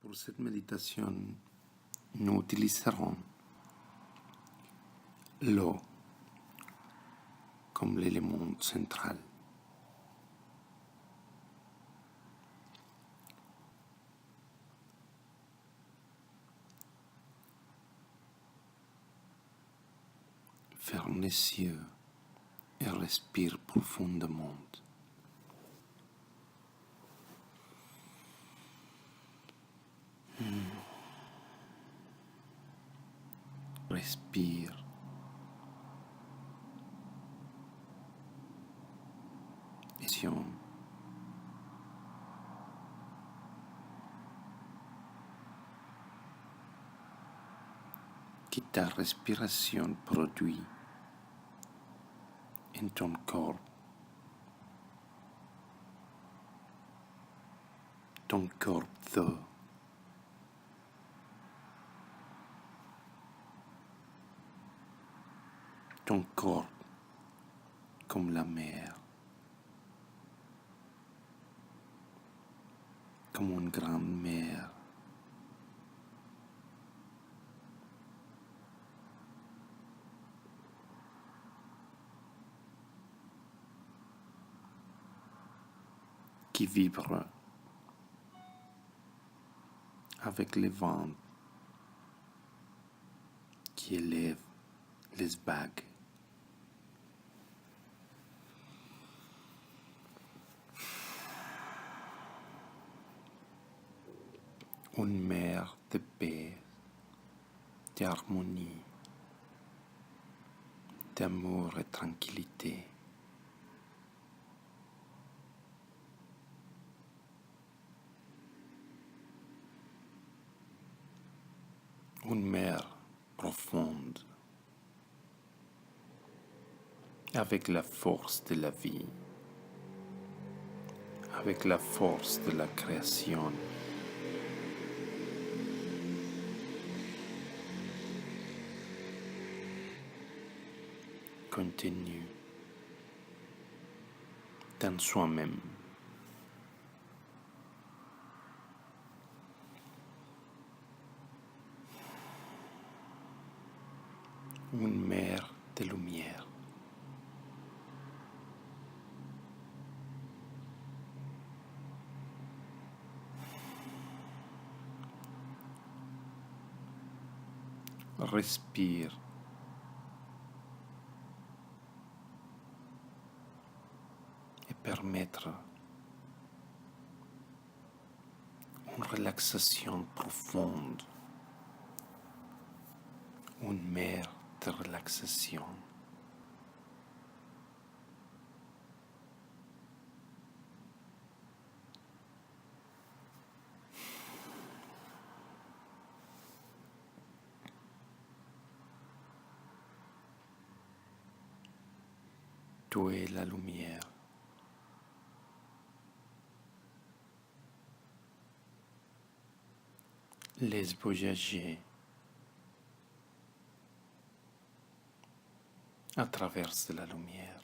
Pour cette méditation, nous utiliserons l'eau comme l'élément central. Ferme les yeux et respire profondément. Respire. Vision. Que ta respiration produit en ton corps. Ton corps d'eau. Ton corps comme la mer, comme une grande mer. Qui vibre avec les vents qui élèvent les vagues. Une mer de paix, d'harmonie, d'amour et tranquillité. Une mer profonde, avec la force de la vie, avec la force de la création. Continue dans soi-même. Une mer de lumière. Respire. Et permettre une relaxation profonde. Une mer de relaxation. Tu es la lumière. Laisse voyager à travers de la lumière.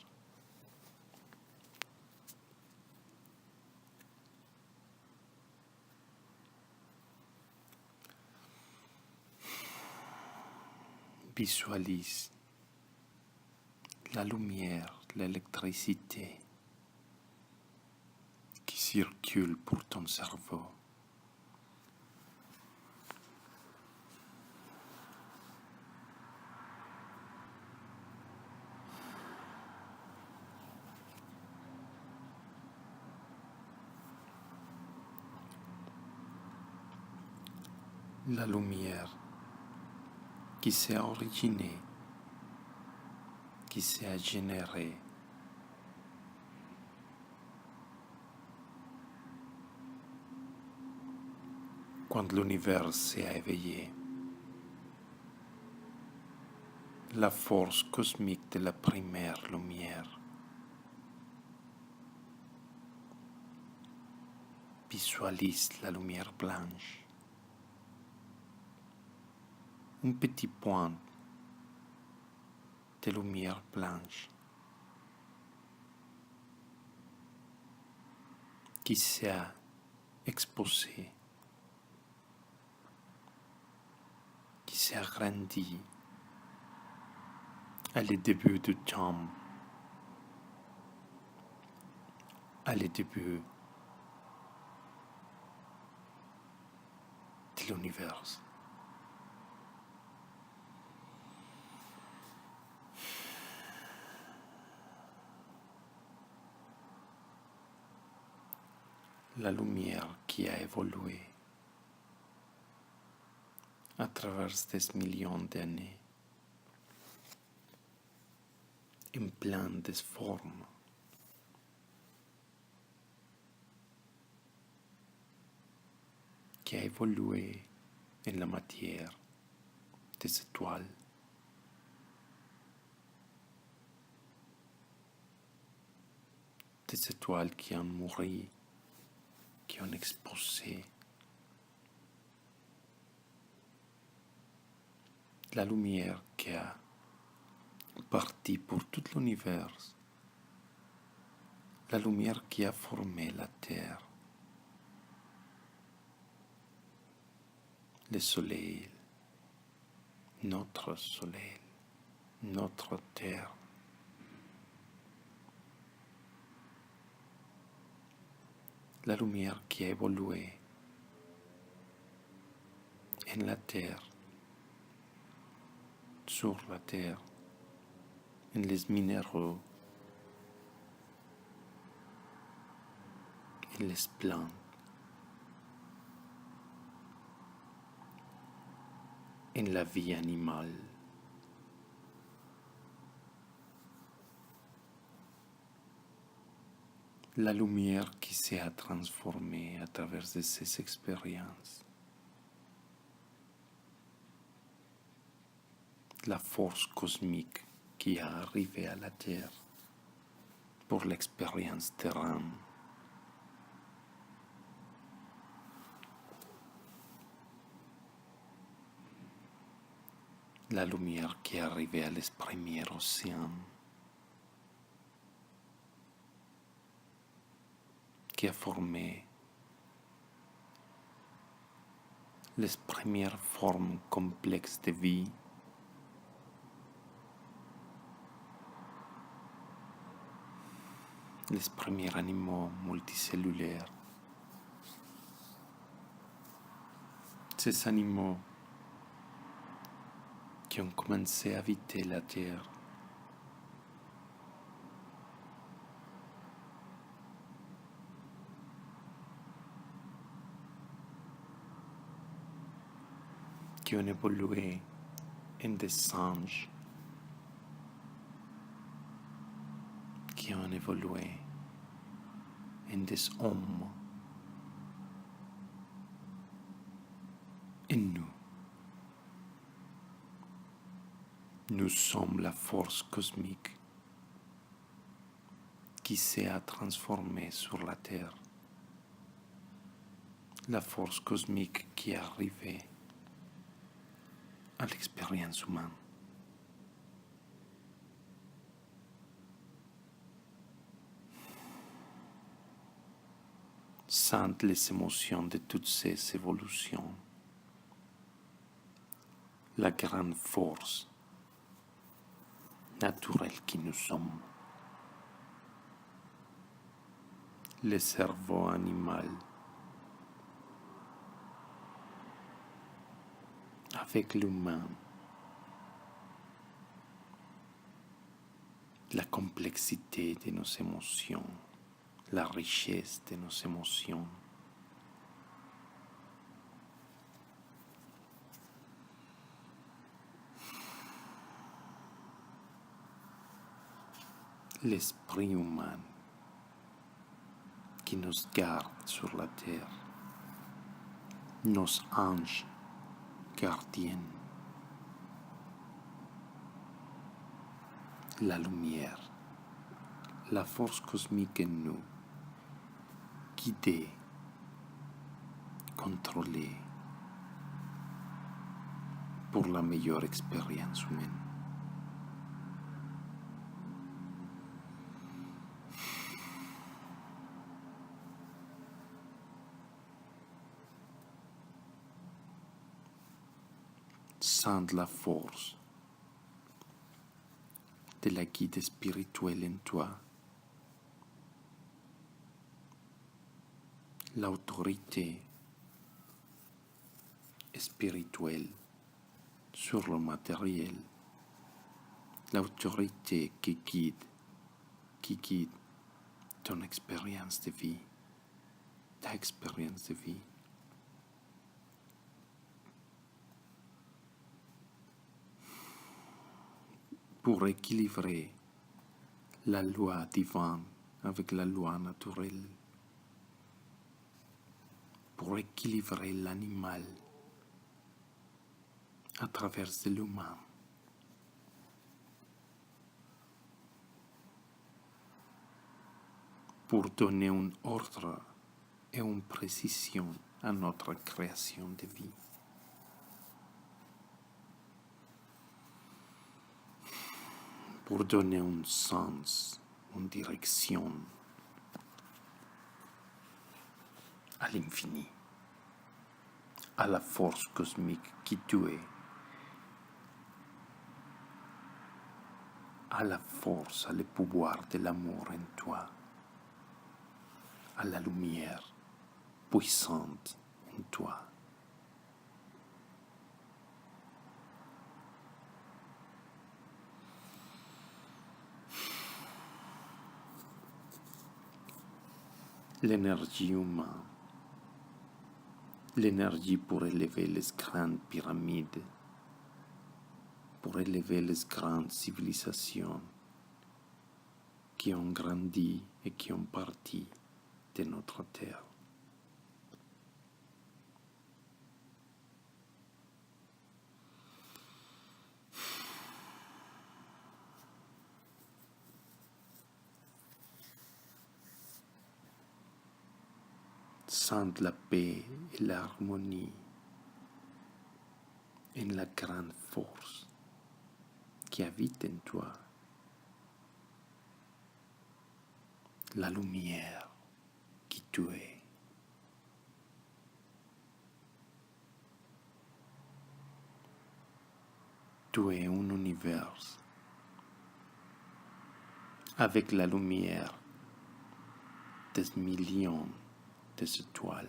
Visualise la lumière, l'électricité qui circule pour ton cerveau. La lumière qui s'est originée, qui s'est générée quand l'univers s'est éveillé. La force cosmique de la première lumière. Visualise la lumière blanche. Un petit point de lumière blanche qui s'est exposé s'agrandit à le début du temps, à le début de l'univers. La lumière qui a évolué à travers des millions d'années en plein de formes qui a évolué en la matière des étoiles, qui ont mouru, qui ont exposé la lumière qui a parti pour tout l'univers, la lumière qui a formé la Terre, le Soleil, notre Terre. La lumière qui a évolué en la Terre, sur la Terre, en les minéraux, en les plantes, en la vie animale. La lumière qui s'est transformée à travers de ces expériences. La force cosmique qui est arrivée à la Terre pour l'expérience terrestre. La lumière qui est arrivée à les premiers océans, qui a formé les premières formes complexes de vie, les premiers animaux multicellulaires. Ces animaux qui ont commencé à habiter la Terre. Qui ont évolué en des singes, qui ont évolué en des hommes, et nous. Nous sommes la force cosmique qui s'est transformée sur la Terre. La force cosmique qui est arrivée à l'expérience humaine. Sans les émotions de toutes ces évolutions, la grande force naturelle qui nous sommes, le cerveau animal, avec l'humain, la complexité de nos émotions, la richesse de nos émotions. L'esprit humain qui nous garde sur la terre, nos anges gardiens, la lumière, la force cosmique en nous, guidée, contrôlée pour la meilleure expérience humaine. Sens la force de la guide spirituelle en toi, l'autorité spirituelle sur le matériel, l'autorité qui guide ton expérience de vie, ta expérience de vie. Pour équilibrer la loi divine avec la loi naturelle, pour équilibrer l'animal à travers l'humain, pour donner un ordre et une précision à notre création de vie. Pour donner un sens, une direction à l'infini, à la force cosmique qui tu es, à la force, à le pouvoir de l'amour en toi, à la lumière puissante en toi. L'énergie humaine, l'énergie pour élever les grandes pyramides, pour élever les grandes civilisations qui ont grandi et qui ont parti de notre terre. Sens la paix et l'harmonie en la grande force qui habite en toi, la lumière qui tu es. Tu es un univers avec la lumière des millions d'étoiles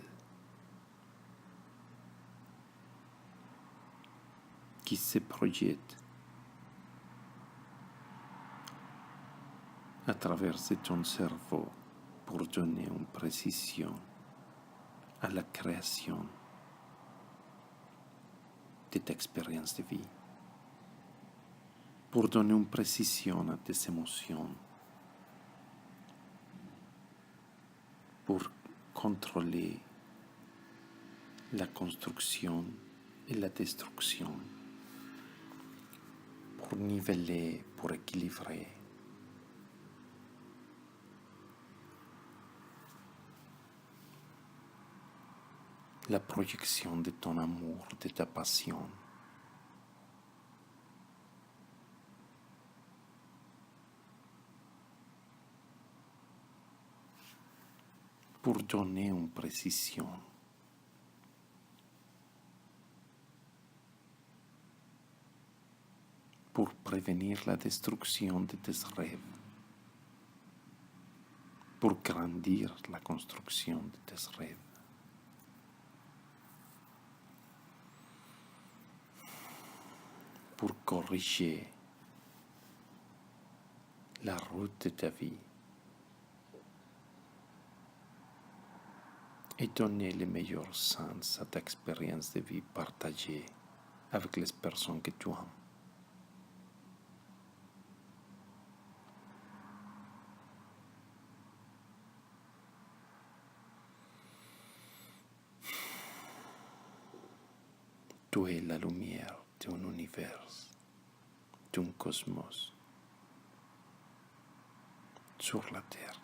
qui se projettent à travers ton cerveau pour donner une précision à la création de ta expérience de vie, pour donner une précision à tes émotions, pour contrôler la construction et la destruction, pour niveler, pour équilibrer. La projection de ton amour, de ta passion. Pour donner une précision. Pour prévenir la destruction de tes rêves. Pour grandir la construction de tes rêves. Pour corriger la route de ta vie et donner le meilleur sens à ta expérience de vie partagée avec les personnes que tu aimes. Tu es la lumière d'un univers, d'un cosmos sur la terre.